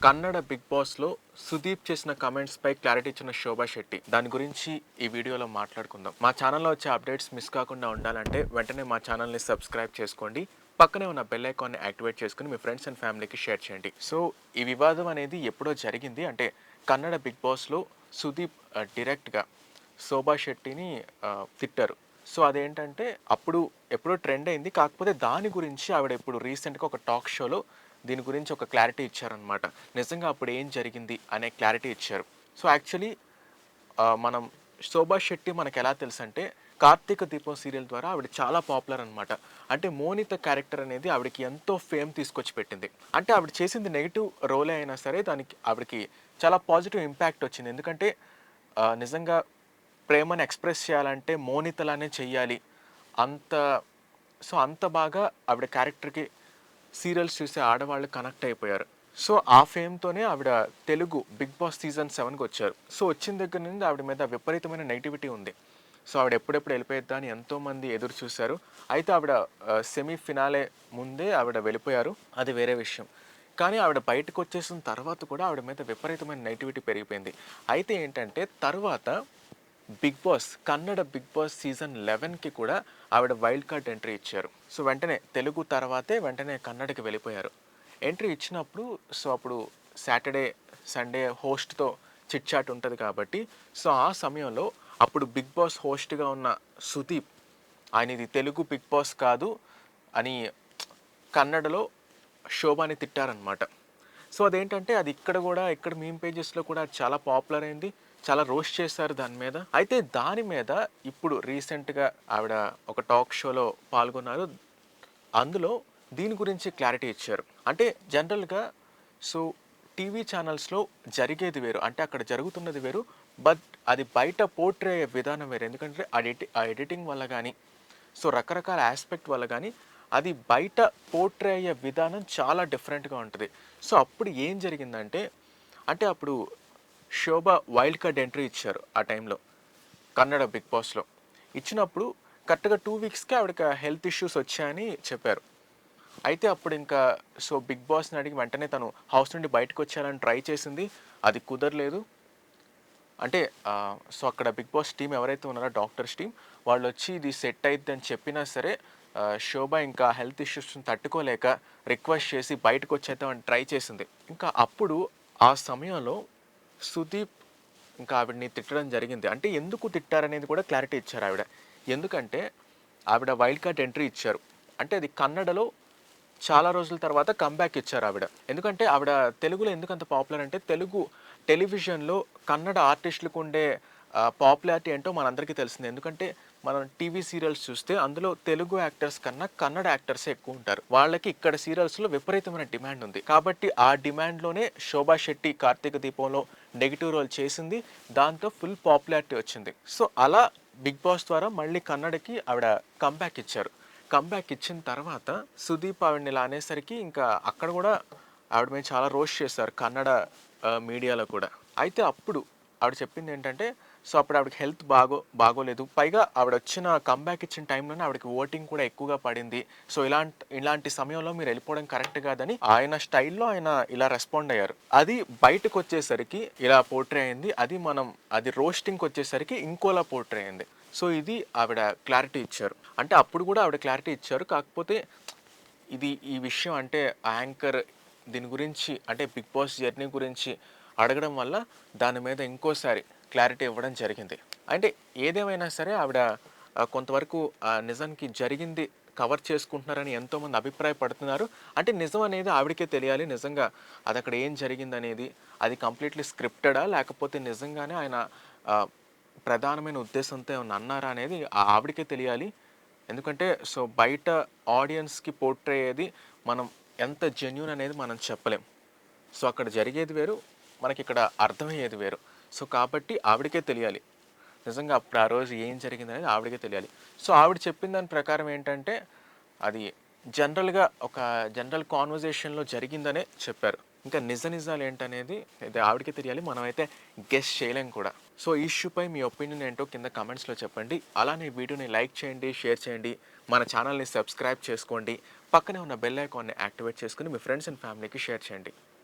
Kannada big బాస్‌లో సుదీప్ చేసిన కామెంట్స్‌పై clarity ఇచ్చిన శోభా శెట్టి. దాని గురించి ఈ వీడియోలో మాట్లాడుకుందాం. మా ఛానల్‌లో వచ్చే అప్డేట్స్ మిస్ కాకుండా ఉండాలంటే వెంటనే మా ఛానల్‌ని సబ్స్క్రైబ్ చేసుకోండి. పక్కనే ఉన్న బెల్ ఐకాన్‌ని యాక్టివేట్ చేసుకొని మీ ఫ్రెండ్స్ అండ్ ఫ్యామిలీకి షేర్ చేయండి. సో, ఈ వివాదం అనేది ఎప్పుడో జరిగింది. అంటే కన్నడ బిగ్ బాస్‌లో సుదీప్ డైరెక్ట్‌గా శోభా శెట్టిని తిట్టారు. సో, అదేంటంటే అప్పుడు ఎప్పుడో ట్రెండ్ అయింది. కాకపోతే దాని గురించి ఆవిడ ఇప్పుడు రీసెంట్‌గా ఒక టాక్ షోలో దీని గురించి ఒక క్లారిటీ ఇచ్చారనమాట. నిజంగా అప్పుడు ఏం జరిగింది అనే క్లారిటీ ఇచ్చారు. సో, యాక్చువల్లీ మనం శోభా శెట్టి మనకెలా తెలుసంటే 'కార్తీక దీపం' సీరియల్ ద్వారా ఆవిడ చాలా పాపులర్ అనమాట. అంటే మోనిత క్యారెక్టర్ అనేది ఆవిడకి ఎంతో ఫేమ్ తీసుకొచ్చి పెట్టింది. అంటే ఆవిడ చేసింది నెగెటివ్ రోలే అయినా సరే దానికి ఆవిడకి చాలా పాజిటివ్ ఇంపాక్ట్ వచ్చింది. ఎందుకంటే నిజంగా ప్రేమను ఎక్స్‌ప్రెస్ చేయాలంటే మోనితలానే చెయ్యాలి. అంత అంత బాగా ఆవిడ క్యారెక్టర్‌కి సీరియల్స్ చూసే ఆడవాళ్ళు కనెక్ట్ అయిపోయారు. సో, ఆ ఫేమ్‌తోనే ఆవిడ తెలుగు 'బిగ్ బాస్' సీజన్ 7కొచ్చారు. సో, వచ్చిన దగ్గర నుండి ఆవిడ మీద విపరీతమైన నెగటివిటీ ఉంది. సో, ఆవిడ ఎప్పుడెప్పుడు వెళ్ళిపోయిద్దా అని ఎంతోమంది ఎదురు చూసారు. అయితే ఆవిడ సెమీ ఫినాలే ముందే ఆవిడ వెళ్ళిపోయారు. అది వేరే విషయం. కానీ ఆవిడ బయటకొచ్చేసిన తర్వాత కూడా ఆవిడ మీద విపరీతమైన నెగటివిటీ పెరిగిపోయింది. అయితే ఏంటంటే తర్వాత big boss Kannada big boss season 11కి కూడా ఆవిడ వైల్డ్ కార్డ్ ఎంట్రీ ఇచ్చారు. సో, వెంటనే తెలుగు తర్వాతే వెంటనే కన్నడకి వెళ్ళిపోయారు. ఎంట్రీ ఇచ్చినప్పుడు అప్పుడు సాటర్డే, సండే హోస్ట్‌తో చిట్ చాట్ ఉంటది కాబట్టి సో, ఆ సమయంలో అప్పుడు బిగ్ బాస్ హోస్ట్‌గా ఉన్న సుదీప్ ఆయన ఇది తెలుగు బిగ్ బాస్ కాదు అని కన్నడలో శోభాని తిట్టారనమాట. సో, అదేంటంటే అది ఇక్కడ మీమ్ పేజెస్‌లో కూడా చాలా పాపులర్ అయింది. చాలా రోస్ట్ చేశారు దాని మీద. అయితే దాని మీద ఇప్పుడు రీసెంట్‌గా ఆవిడ ఒక టాక్ షోలో పాల్గొన్నారు. అందులో దీని గురించి క్లారిటీ ఇచ్చారు. అంటే జనరల్‌గా సో, టీవీ ఛానల్స్‌లో జరిగేది వేరు. అంటే అక్కడ జరుగుతున్నది వేరు. బట్ అది బయట పోర్ట్రే అయ్యే విధానం వేరు. ఎందుకంటే ఆ ఎడిటింగ్ వల్ల గానీ, సో రకరకాల యాస్పెక్ట్ వల్ల గానీ, అది బయట పోర్ట్రే అయ్యే విధానం చాలా డిఫరెంట్‌గా ఉంటది. సో, అప్పుడు ఏం జరిగిందంటే, అంటే అప్పుడు శోభ వైల్డ్ కార్డ్ ఎంట్రీ ఇచ్చారు ఆ టైంలో. కన్నడ బిగ్ బాస్‌లో. ఇచ్చినప్పుడు కరెక్ట్‌గా 2 వీక్స్‌కే ఆవిడకి హెల్త్ ఇష్యూస్ వచ్చాయని చెప్పారు. అయితే అప్పుడింకా బిగ్ బాస్‌ని అడిగి వెంటనే తను హౌస్ నుండి బయటకొచ్చేయాలని ట్రై చేసింది. అది కుదరలేదు. అంటే అక్కడ బిగ్ బాస్ టీమ్ ఎవరైతే ఉన్నారో డాక్టర్స్ టీమ్ వాళ్ళొచ్చి ఇది సెట్ అయిద్దని చెప్పినా సరే శోభ ఇంకా హెల్త్ ఇష్యూస్‌ని తట్టుకోలేక రిక్వెస్ట్ చేసి బయటకొచ్చేద్దామని ట్రై చేసింది. ఇంకా అప్పుడు ఆ సమయంలో సుదీప్ ఇంకా ఆవిడని తిట్టడం జరిగింది. అంటే ఎందుకు తిట్టారనేది కూడా క్లారిటీ ఇచ్చారు ఆవిడ. ఎందుకంటే ఆవిడ వైల్డ్ కార్డ్ ఎంట్రీ ఇచ్చారు. అంటే అది కన్నడలో చాలా రోజుల తర్వాత కమ్‌బ్యాక్ ఇచ్చారు ఆవిడ. ఎందుకంటే ఆవిడ తెలుగులో ఎందుకంత పాపులర్ అంటే తెలుగు టెలివిజన్‌లో కన్నడ ఆర్టిస్టులకు ఉండే పాపులారిటీ ఏంటో మనందరికీ తెలిసిందే. ఎందుకంటే మనం టీవీ సీరియల్స్ చూస్తే అందులో తెలుగు యాక్టర్స్ కన్నా కన్నడ యాక్టర్సే ఎక్కువ ఉంటారు. వాళ్ళకి ఇక్కడ సీరియల్స్‌లో విపరీతమైన డిమాండ్ ఉంది. కాబట్టి ఆ డిమాండ్‌లోనే శోభా శెట్టి 'కార్తీక దీపంలో' నెగెటివ్ రోల్ చేసింది. దాంతో ఫుల్ పాపులారిటీ వచ్చింది. సో, అలా బిగ్ బాస్ ద్వారా మళ్ళీ కన్నడకి ఆవిడ కమ్‌బ్యాక్ ఇచ్చారు. కమ్‌బ్యాక్ ఇచ్చిన తర్వాత సుదీప్ ఆవిడని ఇలా అనేసరికి ఇంకా అక్కడ కూడా ఆవిడ మీద చాలా రోస్ట్ చేశారు కన్నడ మీడియాలో కూడా. అయితే అప్పుడు ఆవిడ చెప్పిందేంటంటే అప్పుడు ఆవిడకి హెల్త్ బాగోలేదు. పైగా ఆవిడొచ్చిన కమ్‌బ్యాక్ ఇచ్చిన టైంలోనే ఆవిడకి ఓటింగ్ కూడా ఎక్కువగా పడింది. సో, ఇలాంటి సమయంలో మీరు వెళ్ళిపోవడం కరెక్ట్ కాదని ఆయన స్టైల్‌లో ఆయన ఇలా రెస్పాండ్ అయ్యారు. అది బయటకొచ్చేసరికి ఇలా పోర్ట్రే అయింది. అది రోస్టింగ్‌కొచ్చేసరికి ఇంకోలా పోర్ట్రే అయింది. సో, ఇది ఆవిడ క్లారిటీ ఇచ్చారు. అంటే అప్పుడు కూడా ఆవిడ క్లారిటీ ఇచ్చారు. కాకపోతే ఈ విషయం అంటే యాంకర్ దీని గురించి అంటే బిగ్ బాస్ జర్నీ గురించి అడగడం వల్ల దాని మీద ఇంకోసారి క్లారిటీ ఇవ్వడం జరిగింది. అంటే ఏదేమైనా సరే ఆవిడ కొంతవరకు నిజానికి జరిగింది కవర్ చేసుకుంటున్నారని ఎంతోమంది అభిప్రాయపడుతున్నారు. అంటే నిజం అనేది ఆవిడకే తెలియాలి. నిజంగా అదక్కడ ఏం జరిగిందనేది. అది కంప్లీట్‌లీ స్క్రిప్టెడా? లేకపోతే నిజంగానే ఆయన ఆహ్, ప్రధానమైన ఉద్దేశంతో ఏమన్నా అన్నారా అనేది ఆవిడకే తెలియాలి. ఎందుకంటే బయట ఆడియన్స్‌కి పోర్ట్రే అయ్యేది మనం ఎంత జెన్యూన్ అనేది మనం చెప్పలేం. అక్కడ జరిగేది వేరు, మనకిక్కడ అర్థమయ్యేది వేరు. కాబట్టి ఆవిడకే తెలియాలి. నిజంగా అప్పుడు ఆ రోజు ఏం జరిగిందనేది ఆవిడకే తెలియాలి. ఆవిడ చెప్పిన దాని ప్రకారం ఏంటంటే, అది జనరల్‌గా ఒక జనరల్ కాన్వర్జేషన్‌లో జరిగిందనే చెప్పారు. ఇంకా నిజాలేంటనేది ఇది ఆవిడకే తెలియాలి. మనమైతే గెస్ చేయలేం కూడా. ఈ ఇష్యూపై మీ ఒపీనియన్ ఏంటో కింద కామెంట్స్‌లో చెప్పండి. అలానే వీడియోని లైక్ చేయండి, షేర్ చేయండి. మన ఛానల్‌ని సబ్స్క్రైబ్ చేసుకోండి. పక్కనే ఉన్న బెల్ ఐకాన్‌ని యాక్టివేట్ చేసుకొని మీ ఫ్రెండ్స్ అండ్ ఫ్యామిలీకి షేర్ చేయండి.